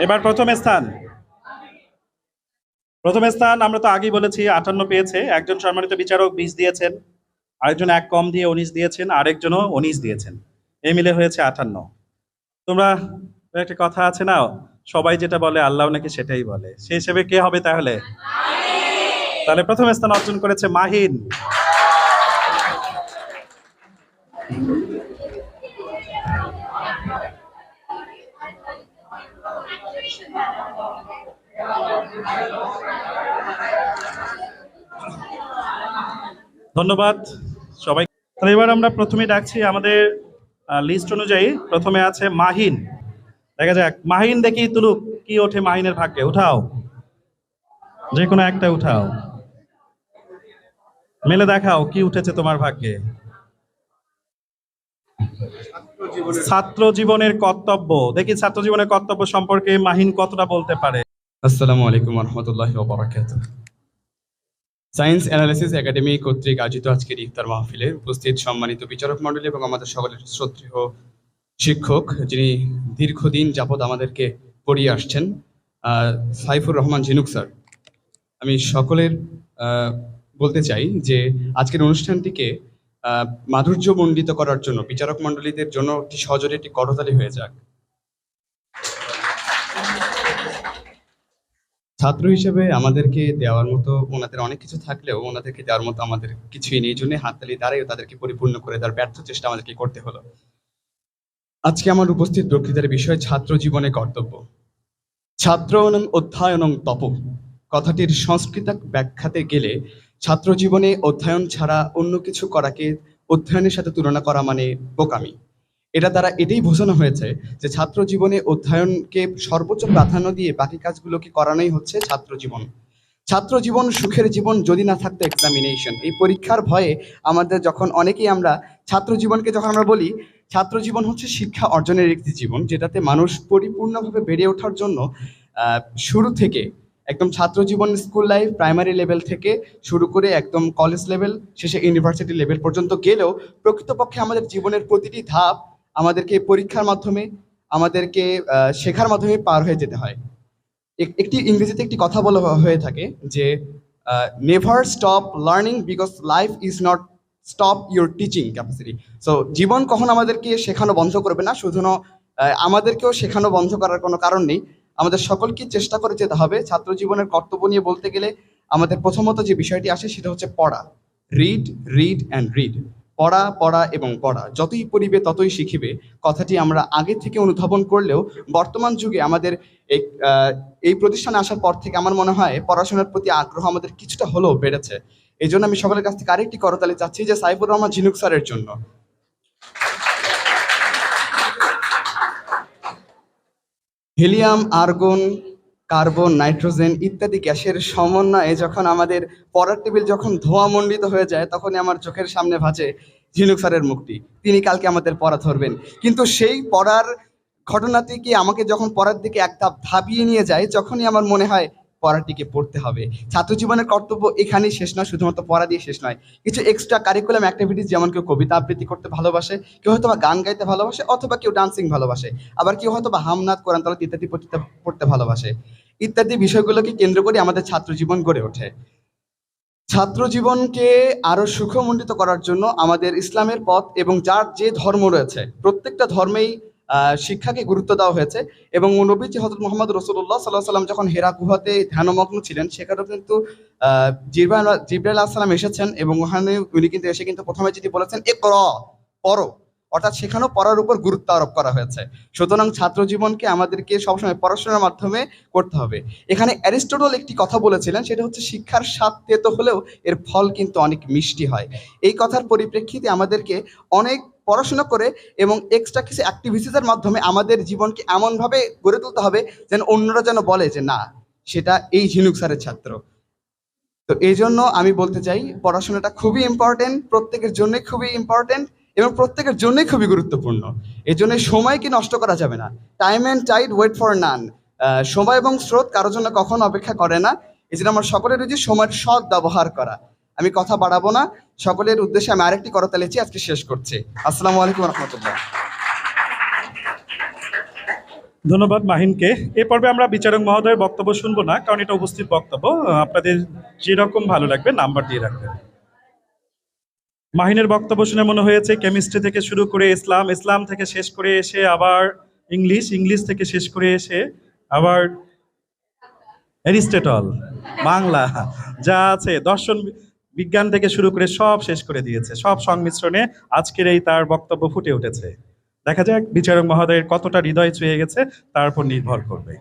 এবার প্রথম স্থান আমরা তো আগেই বলেছি 58 পেয়েছে। একজন সম্মানিত বিচারক 20 দিয়েছেন, আরেকজন 1 কম দিয়ে 19 দিয়েছেন, আরেকজনও 19 দিয়েছেন, এই মিলে হয়েছে 58। তোমরা একটা কথা আছে না, সবাই যেটা বলে আল্লাহ নাকি সেটাই বলে, সেই হিসেবে কে হবে তাহলে? তাহলে প্রথম স্থান অর্জন করেছে মাহিন। ধন্যবাদ সবাই। তাহলে এবার আমরা প্রথমে ডাকছি আমাদের লিস্ট অনুযায়ী, প্রথমে আছে মাহিন। দেখা যাক মাহিন, দেখি তুলুক কি ওঠে মাহিনের ভাগ্যে। উঠাও, যে কোনো একটা উঠাও, মেলে দেখাও কি উঠেছে তোমার ভাগ্যে। ছাত্র জীবনের কর্তব্য, দেখি ছাত্র জীবনের কর্তব্য সম্পর্কে মাহিন কতটা বলতে পারে। আসসালামু আলাইকুম ওয়া রাহমাতুল্লাহি ওয়া বারাকাতুহু। সায়েন্স অ্যানালিসিস একাডেমি কর্তৃক আয়োজিত আজকের ইফতার মাহফিলে উপস্থিত সম্মানিত বিচারক মণ্ডলী এবং আমাদের সকলের শ্রদ্ধেয় শিক্ষক, যিনি দীর্ঘদিন যাবৎ আমাদেরকে পড়িয়ে আসছেন, সাইফুর রহমান ঝিনুক স্যার। আমি সকলের বলতে চাই যে আজকের অনুষ্ঠানটিকে মাধুর্যমণ্ডিত করার জন্য বিচারক মণ্ডলীদের জন্য একটি সজোরে একটি করতালি হয়ে যাক। ছাত্র হিসেবে আমাদেরকে দেওয়ার মতো ওনাদের অনেক কিছু থাকলেও ওনাদেরকে দেওয়ার মতো আমাদের কিছুই নেই, জন্য হাততালি দ্বারাই তাদেরকে পরিপূর্ণ করে দেওয়ার ব্যর্থ চেষ্টা আমাদেরকে করতে হলো। আজকে আমার উপস্থিত বক্তৃতার বিষয় ছাত্র জীবনে কর্তব্য। ছাত্রনং অধ্যয়নং তপ কথাটির সংস্কৃত ব্যাখ্যাতে গেলে ছাত্র জীবনে অধ্যয়ন ছাড়া অন্য কিছু করাকে অধ্যয়নের সাথে তুলনা করা মানে বোকামি। এটা দ্বারা এটাই বোঝানো হয়েছে যে ছাত্র জীবনে অধ্যয়নকে সর্বোচ্চ প্রাধান্য দিয়ে বাকি কাজগুলোকে করানোই হচ্ছে ছাত্র জীবন। ছাত্র জীবন সুখের জীবন যদি না থাকতো এক্সামিনেশন, এই পরীক্ষার ভয়ে আমাদের যখন অনেকেই আমরা ছাত্র জীবনকে যখন আমরা বলি, ছাত্র জীবন হচ্ছে শিক্ষা অর্জনের একটি জীবন, যেটাতে মানুষ পরিপূর্ণভাবে বেড়ে ওঠার জন্য শুরু থেকে একদম ছাত্র জীবন স্কুল লাইফ প্রাইমারি লেভেল থেকে শুরু করে একদম কলেজ লেভেল শেষে ইউনিভার্সিটি লেভেল পর্যন্ত গেলেও প্রকৃতপক্ষে আমাদের জীবনের প্রতিটি ধাপ আমাদেরকে পরীক্ষার মাধ্যমে আমাদেরকে শেখার মাধ্যমে পার হয়ে যেতে হয়। একটি ইংরেজিতে একটি কথা বলা হয়ে থাকে যে never stop learning because life is not stop your teaching capacity. So জীবন কখন আমাদেরকে শেখানো বন্ধ করবে না, শুধু আমাদেরকেও শেখানো বন্ধ করার কোনো কারণ নেই। আমাদের সকলকে চেষ্টা করে যেতে হবে। ছাত্র জীবনের কর্তব্য নিয়ে বলতে গেলে আমাদের প্রথমত যে বিষয়টি আসে সেটা হচ্ছে পড়া। Read read and read. পড়া পড়া এবং পড়া, যতই পড়িবে ততই শিখিবে কথাটি আমরা আগে থেকে অনুধাবন করলেও বর্তমান যুগে আমাদের এই প্রতিষ্ঠানে আসার পর থেকে আমার মনে হয় পড়াশোনার প্রতি আগ্রহ আমাদের কিছুটা হলেও বেড়েছে। এই জন্য আমি সকলের কাছ থেকে আরেকটি করতালি চাচ্ছি যে সাইফুর রহমান ঝিনুক স্যারের জন্য। হিলিয়াম, আর্গন, কার্বন, নাইট্রোজেন ইত্যাদি গ্যাসের সমন্বয়ে যখন আমাদের পড়ার টেবিল যখন ধোঁয়ামণ্ডিত হয়ে যায়, তখনই আমার চোখের সামনে ভাসে ঝিনুক স্যারের মুক্তি। তিনি কালকে আমাদের পড়া ধরবেন, কিন্তু সেই পড়ার ঘটনাটি কি আমাকে যখন পড়ার দিকে এক ধাপ ধাবিয়ে নিয়ে যায়, যখনই আমার মনে হয় পড়াটিকে পড়তে হবে। ছাত্র জীবনের কর্তব্য এখানেই শেষ নয়, শুধুমাত্র পড়া দিয়ে শেষ নয়। কিছু এক্সট্রা কারিকুলাম অ্যাক্টিভিটিস, যেমন কেউ কবিতা আবৃত্তি করতে ভালোবাসে, কেউ হয়তো বা গান গাইতে ভালোবাসে, অথবা কেউ ডান্সিং ভালোবাসে, আবার কেউ হয়তো বা হামনাথ, কোরআন তেলাওয়াত ইত্যাদি পড়তে ভালোবাসে। ইত্যাদি বিষয়গুলোকে কেন্দ্র করে আমাদের ছাত্র জীবন গড়ে ওঠে। ছাত্র জীবনকে আরো সুখমণ্ডিত করার জন্য আমাদের ইসলামের পথ এবং যার যে ধর্ম রয়েছে প্রত্যেকটা ধর্মেই শিক্ষাকে গুরুত্ব দেওয়া হয়েছে। এবং নবীজি হযরত মুহাম্মদ রাসূলুল্লাহ সাল্লাল্লাহু আলাইহি ওয়াসাল্লাম যখন হেরা গুহাতে ধ্যানমগ্ন ছিলেন, সেখানেও কিন্তু জিবরাইল আলাইহিস সালাম এসেছেন এবং ওখানে উনি কিন্তু এসে কিন্তু প্রথমে যেটি বলেছেন ইকরা, পড়ো, অর্থাৎ সেখানেও পড়ার উপর গুরুত্ব আরোপ করা হয়েছে। সুতরাং ছাত্র জীবনকে আমাদেরকে সবসময় পড়াশোনার মাধ্যমে করতে হবে। এখানে অ্যারিস্টটল একটি কথা বলেছিলেন, সেটা হচ্ছে শিক্ষার স্বাদ তেতো হলেও এর ফল কিন্তু অনেক মিষ্টি হয়। এই কথার পরিপ্রেক্ষিতে আমাদেরকে অনেক পড়াশোনা করে এবং এক্সট্রা কিছু অ্যাক্টিভিটিসের মাধ্যমে আমাদের জীবনকে এমনভাবে গড়ে তুলতে হবে যেন অন্যরা যেন বলে যে না, সেটা এই ঝিনুক স্যারের ছাত্র। তো এই জন্য আমি বলতে চাই পড়াশোনাটা খুবই ইম্পর্টেন্ট, প্রত্যেকের জন্যই খুবই ইম্পর্টেন্ট এবং প্রত্যেকের জন্যই খুবই গুরুত্বপূর্ণ। এই জন্য সময়কে নষ্ট করা যাবে না। Time and tide wait for none. সময় এবং স্রোত কারোর জন্য কখনো অপেক্ষা করে না। এই জন্য আমার সকলের উচিত সময়ের সৎ ব্যবহার করা। আমি কথা বাড়াবো না, সকলের উদ্দেশ্যে আমি আরেকটি করতালি চেয়ে আজকে শেষ করছি। আসসালামু আলাইকুম ওয়া রাহমাতুল্লাহ। ধন্যবাদ মাহিনকে। এ পর্বে আমরা বিচারক মহোদয়ের বক্তব্য শুনবো না, কারণ এটা উপস্থিত বক্তব্য। আপনাদের যেরকম ভালো লাগবে নাম্বার দিয়ে রাখবেন। মাহিনের বক্তব্য শুনে মনে হয়েছে কেমিস্ট্রি থেকে শুরু করে ইসলাম, ইসলাম থেকে শেষ করে এসে আবার ইংলিশ, ইংলিশ থেকে শেষ করে এসে আবার অ্যারিস্টটল, বাংলা, যা আছে দর্শন বিজ্ঞান থেকে শুরু করে সব শেষ করে দিয়েছে। সব সংমিশ্রণে আজকের এই তার বক্তব্য ফুটে উঠেছে। দেখা যাক বিচারক মহোদয়ের কতটা হৃদয় ছুঁয়ে গেছে তার উপর নির্ভর করবে।